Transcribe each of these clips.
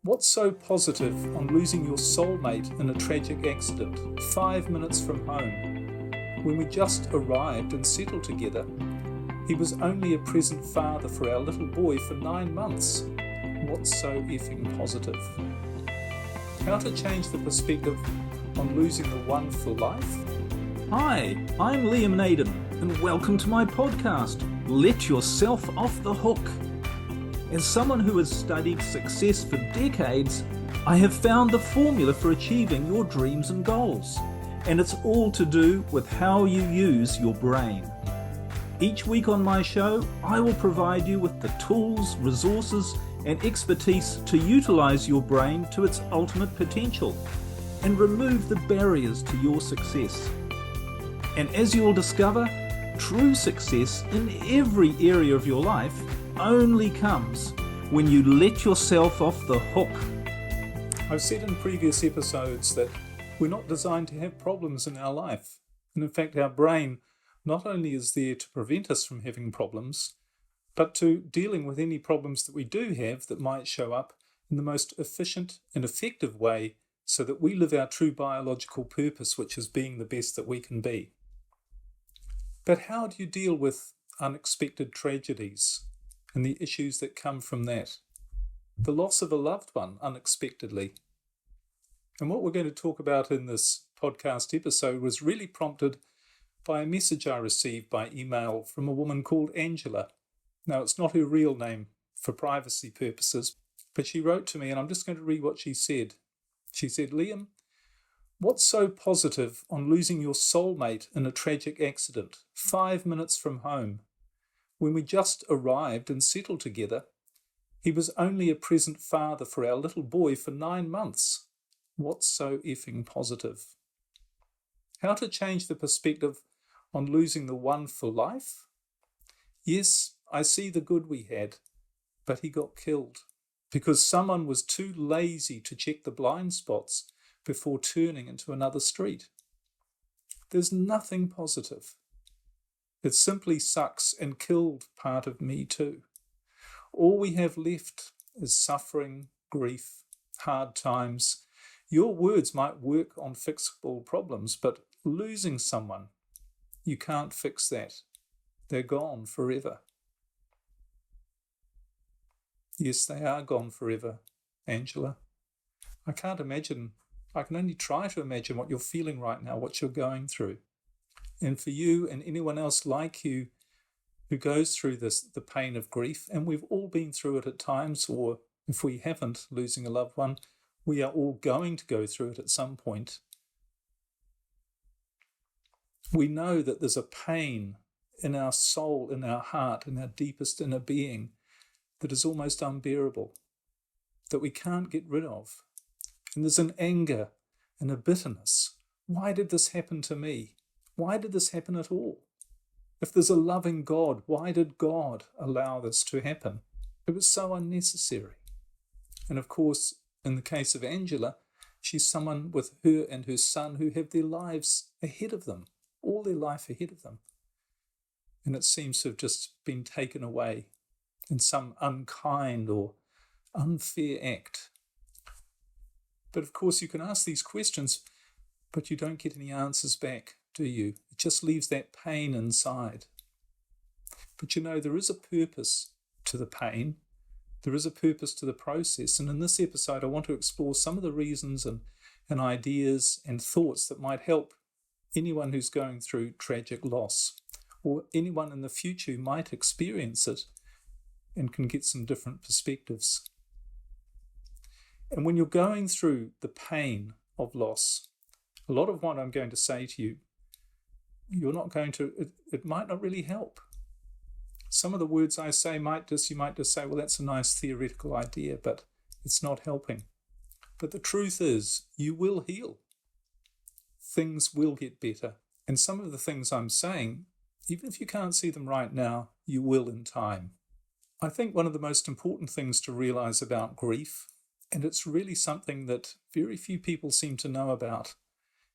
What's so positive on losing your soulmate in a tragic accident 5 minutes from home? When we just arrived and settled together, he was only a present father for our little boy for 9 months. What's so effing positive? How to change the perspective on losing the one for life? Hi, I'm Liam Naden, and welcome to my podcast, Let Yourself Off the Hook. As someone who has studied success for decades, I have found the formula for achieving your dreams and goals, and it's all to do with how you use your brain. Each week on my show, I will provide you with the tools, resources, and expertise to utilize your brain to its ultimate potential and remove the barriers to your success. And as you will discover, true success in every area of your life only comes when you let yourself off the hook. I've said in previous episodes that we're not designed to have problems in our life. And in fact, our brain not only is there to prevent us from having problems, but to dealing with any problems that we do have that might show up in the most efficient and effective way so that we live our true biological purpose, which is being the best that we can be. But how do you deal with unexpected tragedies and the issues that come from that? The loss of a loved one unexpectedly. And what we're going to talk about in this podcast episode was really prompted by a message I received by email from a woman called Angela. Now, it's not her real name for privacy purposes, but she wrote to me, and I'm just going to read what she said. She said, "Liam, what's so positive on losing your soulmate in a tragic accident 5 minutes from home? When we just arrived and settled together, he was only a present father for our little boy for 9 months. What's so effing positive? How to change the perspective on losing the one for life? Yes, I see the good we had, but he got killed because someone was too lazy to check the blind spots before turning into another street. There's nothing positive. It simply sucks and killed part of me too. All we have left is suffering, grief, hard times. Your words might work on fixable problems, but losing someone, you can't fix that. They're gone forever." Yes, they are gone forever, Angela. I can't imagine. I can only try to imagine what you're feeling right now, what you're going through. And for you and anyone else like you who goes through this, the pain of grief, and we've all been through it at times, or if we haven't, losing a loved one, we are all going to go through it at some point. We know that there's a pain in our soul, in our heart, in our deepest inner being that is almost unbearable, that we can't get rid of. And there's an anger and a bitterness. Why did this happen to me? Why did this happen at all? If there's a loving God, why did God allow this to happen? It was so unnecessary. And of course, in the case of Angela, she's someone with her and her son who have their lives ahead of them, all their life ahead of them. And it seems to have just been taken away in some unkind or unfair act. But of course, you can ask these questions, but you don't get any answers back, do you? It just leaves that pain inside. But you know, there is a purpose to the pain. There is a purpose to the process. And in this episode, I want to explore some of the reasons and ideas and thoughts that might help anyone who's going through tragic loss, or anyone in the future who might experience it and can get some different perspectives. And when you're going through the pain of loss, a lot of what I'm going to say to you, it might not really help. Some of the words I say you might just say, well, that's a nice theoretical idea, but it's not helping. But the truth is, you will heal. Things will get better. And some of the things I'm saying, even if you can't see them right now, you will in time. I think one of the most important things to realize about grief, and it's really something that very few people seem to know about,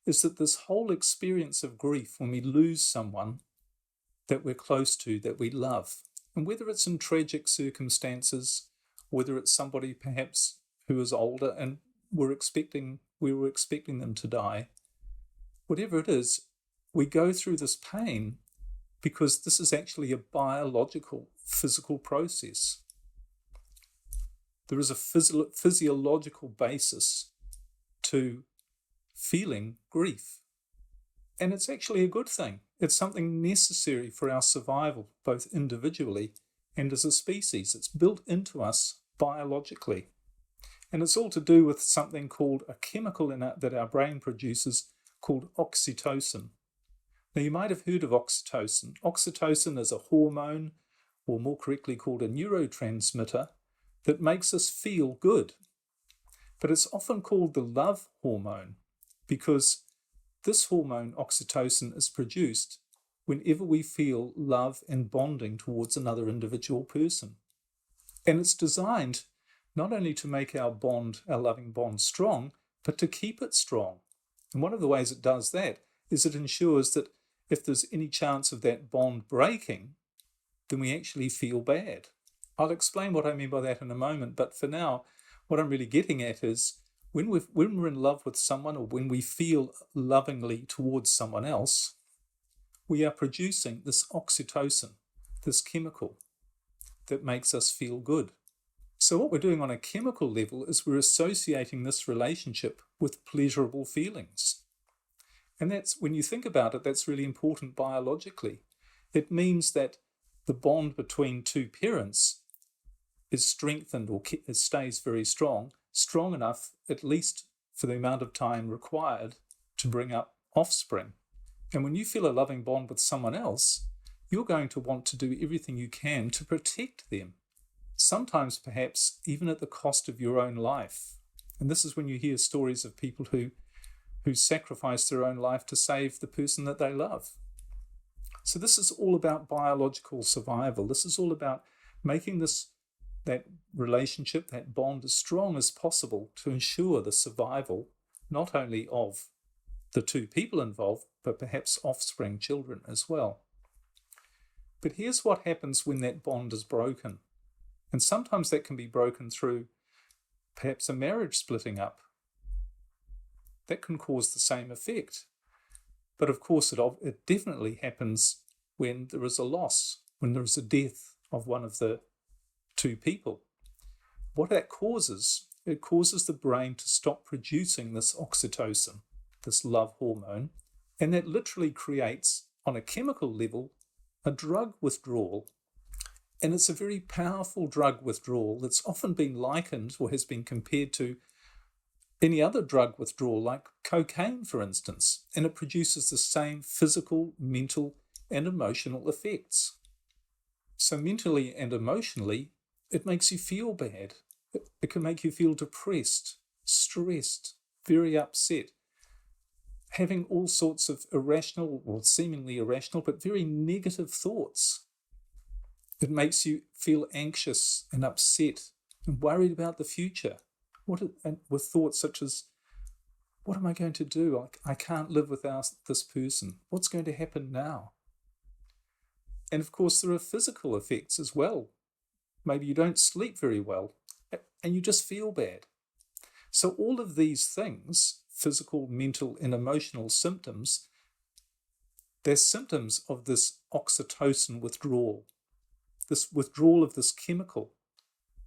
is that this whole experience of grief, when we lose someone that we're close to, that we love, and whether it's in tragic circumstances, whether it's somebody perhaps who is older and we were expecting them to die. Whatever it is, we go through this pain because this is actually a biological, physical process. There is a physiological basis to feeling grief. And it's actually a good thing. It's something necessary for our survival, both individually and as a species. It's built into us biologically. And it's all to do with something called a chemical that our brain produces called oxytocin. Now, you might have heard of oxytocin. Oxytocin is a hormone, or more correctly called a neurotransmitter, that makes us feel good. But it's often called the love hormone because this hormone, oxytocin, is produced whenever we feel love and bonding towards another individual person. And it's designed not only to make our loving bond strong, but to keep it strong. And one of the ways it does that is it ensures that if there's any chance of that bond breaking, then we actually feel bad. I'll explain what I mean by that in a moment, but for now, what I'm really getting at is when we're in love with someone or when we feel lovingly towards someone else, we are producing this oxytocin, this chemical that makes us feel good. So what we're doing on a chemical level is we're associating this relationship with pleasurable feelings. And that's, when you think about it, that's really important biologically. It means that the bond between two parents is strengthened or it stays very strong enough, at least for the amount of time required to bring up offspring. And when you feel a loving bond with someone else, you're going to want to do everything you can to protect them. Sometimes perhaps even at the cost of your own life. And this is when you hear stories of people who sacrifice their own life to save the person that they love. So this is all about biological survival. This is all about making that relationship, that bond, as strong as possible to ensure the survival not only of the two people involved, but perhaps offspring, children as well. But here's what happens when that bond is broken. And sometimes that can be broken through perhaps a marriage splitting up. That can cause the same effect. But of course, it definitely happens when there is a loss, when there is a death of one of the two people. What that causes, it causes the brain to stop producing this oxytocin, this love hormone, and that literally creates, on a chemical level, a drug withdrawal. And it's a very powerful drug withdrawal that's often been likened or has been compared to any other drug withdrawal, like cocaine, for instance, and it produces the same physical, mental, and emotional effects. So mentally and emotionally, it makes you feel bad. It can make you feel depressed, stressed, very upset, having all sorts of irrational or seemingly irrational, but very negative thoughts. It makes you feel anxious and upset and worried about the future. With thoughts such as, what am I going to do? I can't live without this person. What's going to happen now? And of course, there are physical effects as well. Maybe you don't sleep very well and you just feel bad. So all of these things, physical, mental, and emotional symptoms, they're symptoms of this oxytocin withdrawal, this withdrawal of this chemical,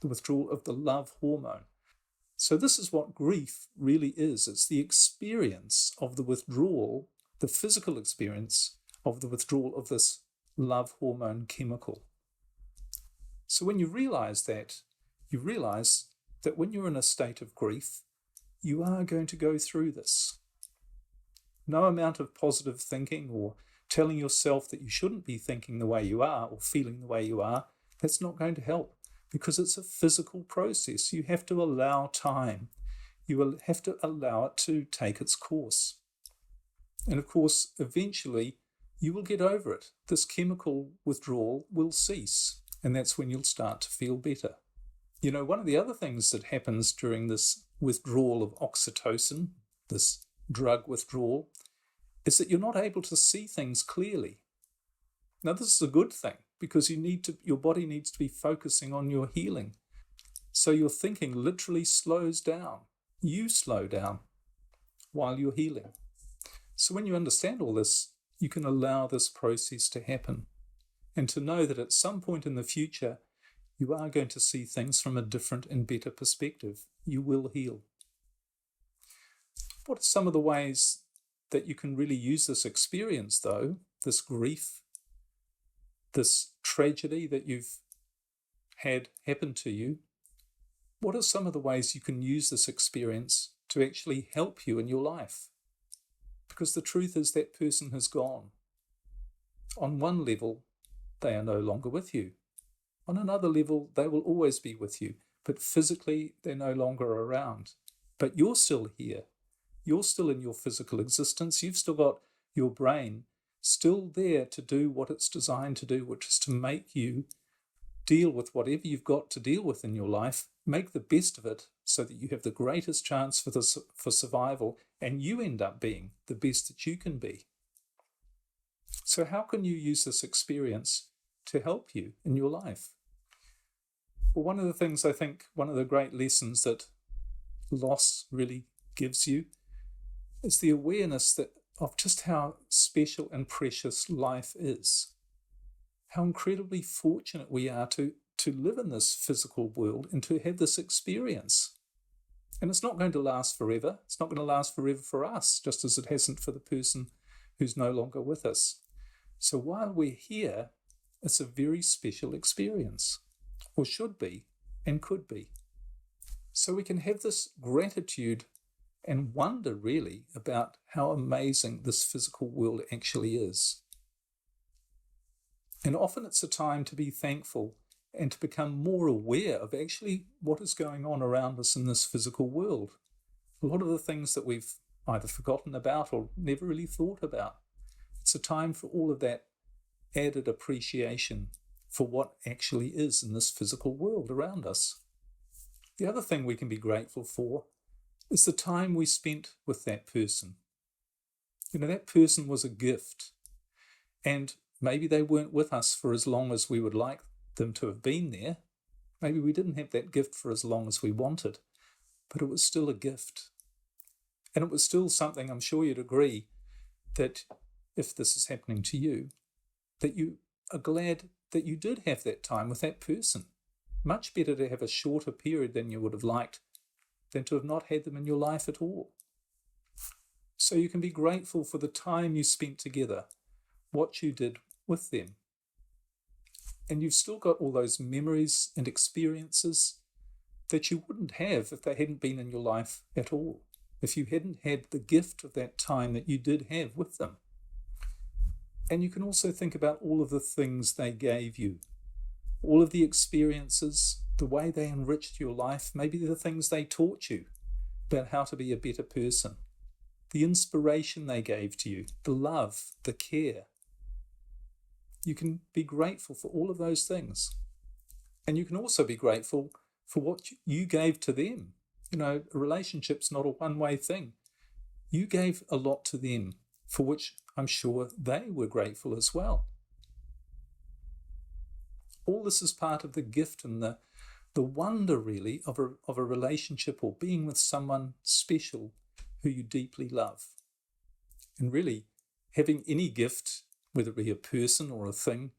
the withdrawal of the love hormone. So this is what grief really is. It's the experience of the withdrawal, the physical experience of the withdrawal of this love hormone chemical. So when you realize that when you're in a state of grief, you are going to go through this. No amount of positive thinking or telling yourself that you shouldn't be thinking the way you are or feeling the way you are, that's not going to help. Because it's a physical process. You have to allow time. You will have to allow it to take its course. And of course, eventually, you will get over it. This chemical withdrawal will cease, and that's when you'll start to feel better. You know, one of the other things that happens during this withdrawal of oxytocin, this drug withdrawal, is that you're not able to see things clearly. Now, this is a good thing, because your body needs to be focusing on your healing. So your thinking literally slows down. You slow down while you're healing. So when you understand all this, you can allow this process to happen and to know that at some point in the future, you are going to see things from a different and better perspective. You will heal. What are some of the ways that you can really use this experience, though, this grief, this tragedy that you've had happen to you? What are some of the ways you can use this experience to actually help you in your life? Because the truth is that person has gone. On one level, they are no longer with you. On another level, they will always be with you, but physically, they're no longer around. But you're still here. You're still in your physical existence. You've still got your brain still there to do what it's designed to do, which is to make you deal with whatever you've got to deal with in your life, make the best of it so that you have the greatest chance for survival, and you end up being the best that you can be. So how can you use this experience to help you in your life? Well, one of the things I think, one of the great lessons that loss really gives you is the awareness of just how special and precious life is. How incredibly fortunate we are to live in this physical world and to have this experience. And it's not going to last forever. It's not going to last forever for us, just as it hasn't for the person who's no longer with us. So while we're here, it's a very special experience, or should be, and could be. So we can have this gratitude and wonder really about how amazing this physical world actually is. And often it's a time to be thankful and to become more aware of actually what is going on around us in this physical world. A lot of the things that we've either forgotten about or never really thought about. It's a time for all of that added appreciation for what actually is in this physical world around us. The other thing we can be grateful for is the time we spent with that person. You know, that person was a gift, and maybe they weren't with us for as long as we would like them to have been there. Maybe we didn't have that gift for as long as we wanted, but it was still a gift. And it was still something, I'm sure you'd agree, that if this is happening to you, that you are glad that you did have that time with that person. Much better to have a shorter period than you would have liked than to have not had them in your life at all. So you can be grateful for the time you spent together, what you did with them. And you've still got all those memories and experiences that you wouldn't have if they hadn't been in your life at all, if you hadn't had the gift of that time that you did have with them. And you can also think about all of the things they gave you, all of the experiences, the way they enriched your life, maybe the things they taught you about how to be a better person, the inspiration they gave to you, the love, the care. You can be grateful for all of those things. And you can also be grateful for what you gave to them. You know, a relationship's not a one-way thing. You gave a lot to them, for which I'm sure they were grateful as well. All this is part of the gift and the wonder, really, of a relationship or being with someone special who you deeply love. And really, having any gift, whether it be a person or a thing,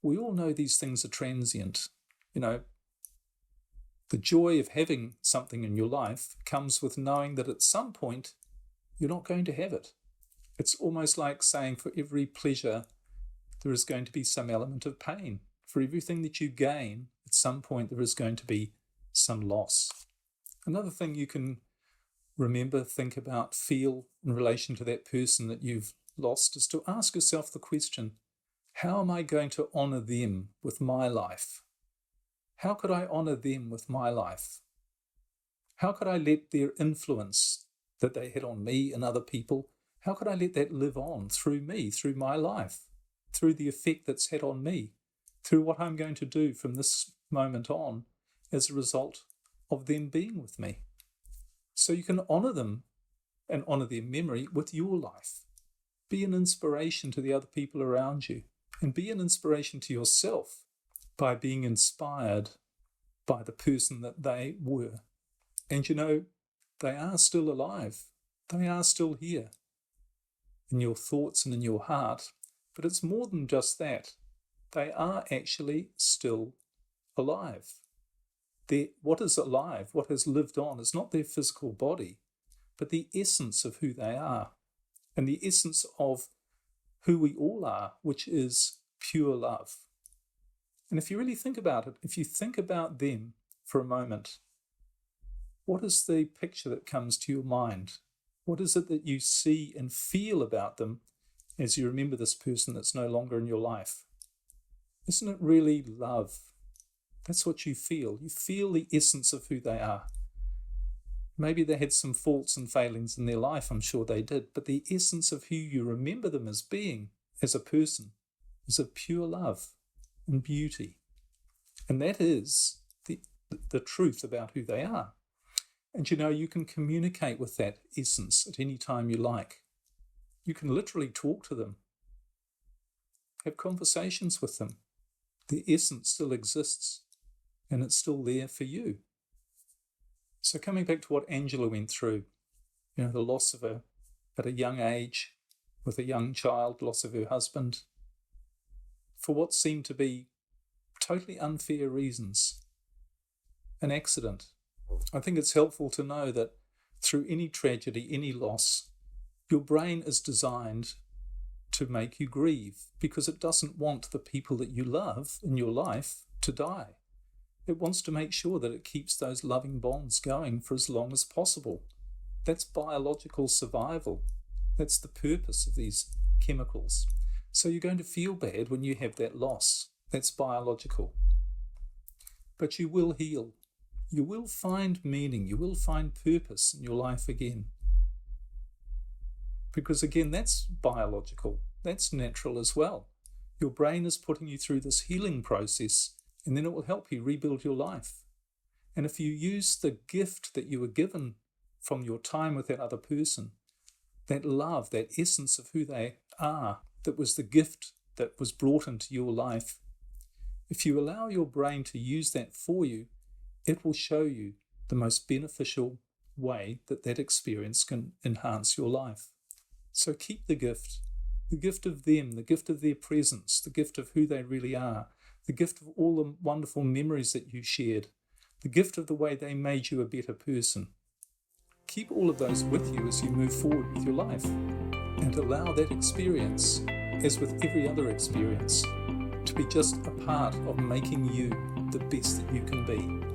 we all know these things are transient. You know, the joy of having something in your life comes with knowing that at some point you're not going to have it. It's almost like saying for every pleasure, there is going to be some element of pain. For everything that you gain, at some point there is going to be some loss. Another thing you can remember, think about, feel in relation to that person that you've lost is to ask yourself the question, how am I going to honour them with my life? How could I honour them with my life? How could I let their influence that they had on me and other people, how could I let that live on through me, through my life, through the effect that's had on me, through what I'm going to do from this moment on as a result of them being with me? So you can honour them and honour their memory with your life. Be an inspiration to the other people around you, and be an inspiration to yourself by being inspired by the person that they were. And you know, they are still alive. They are still here in your thoughts and in your heart. But it's more than just that. They are actually still alive. What is alive, what has lived on, is not their physical body, but the essence of who they are, and the essence of who we all are, which is pure love. And if you really think about it, if you think about them for a moment, what is the picture that comes to your mind? What is it that you see and feel about them as you remember this person that's no longer in your life? Isn't it really love? That's what you feel. You feel the essence of who they are. Maybe they had some faults and failings in their life, I'm sure they did, but the essence of who you remember them as being, as a person, is of pure love and beauty. And that is the truth about who they are. And you know, you can communicate with that essence at any time you like. You can literally talk to them, have conversations with them. The essence still exists, and it's still there for you. So coming back to what Angela went through, you know, the loss of her at a young age, with a young child, loss of her husband, for what seemed to be totally unfair reasons, an accident. I think it's helpful to know that through any tragedy, any loss, your brain is designed to make you grieve, because it doesn't want the people that you love in your life to die. It wants to make sure that it keeps those loving bonds going for as long as possible. That's biological survival. That's the purpose of these chemicals. So you're going to feel bad when you have that loss. That's biological. But you will heal. You will find meaning. You will find purpose in your life again. Because again, that's biological. That's natural as well. Your brain is putting you through this healing process, and then it will help you rebuild your life. And if you use the gift that you were given from your time with that other person, that love, that essence of who they are, that was the gift that was brought into your life, if you allow your brain to use that for you, it will show you the most beneficial way that that experience can enhance your life. So keep the gift of them, the gift of their presence, the gift of who they really are, the gift of all the wonderful memories that you shared, the gift of the way they made you a better person. Keep all of those with you as you move forward with your life, and allow that experience, as with every other experience, to be just a part of making you the best that you can be.